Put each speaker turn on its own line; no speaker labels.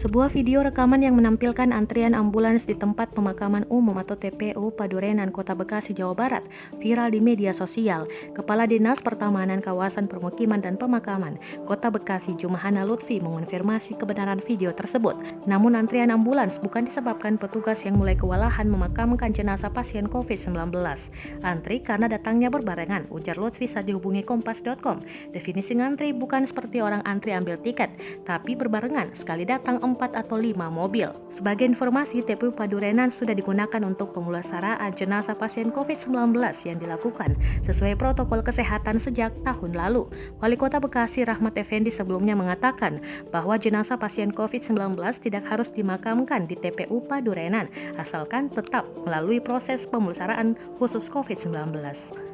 Sebuah video rekaman yang menampilkan antrian ambulans di tempat pemakaman umum atau TPU Padurenan, Kota Bekasi, Jawa Barat, viral di media sosial. Kepala Dinas Pertamanan Kawasan Permukiman dan Pemakaman, Kota Bekasi, Jumahana Lutfi, mengonfirmasi kebenaran video tersebut. Namun antrian ambulans bukan disebabkan petugas yang mulai kewalahan memakamkan jenazah pasien COVID-19. Antri karena datangnya berbarengan, ujar Lutfi saat dihubungi Kompas.com. Definisi ngantri bukan seperti orang antri ambil tiket, tapi berbarengan, sekali datang 4 atau 5 mobil. Sebagai informasi, TPU Padurenan sudah digunakan untuk pemulasaraan jenazah pasien COVID-19 yang dilakukan sesuai protokol kesehatan sejak tahun lalu. Wali Kota Bekasi Rahmat Effendi sebelumnya mengatakan bahwa jenazah pasien COVID-19 tidak harus dimakamkan di TPU Padurenan, asalkan tetap melalui proses pemulasaraan khusus COVID-19.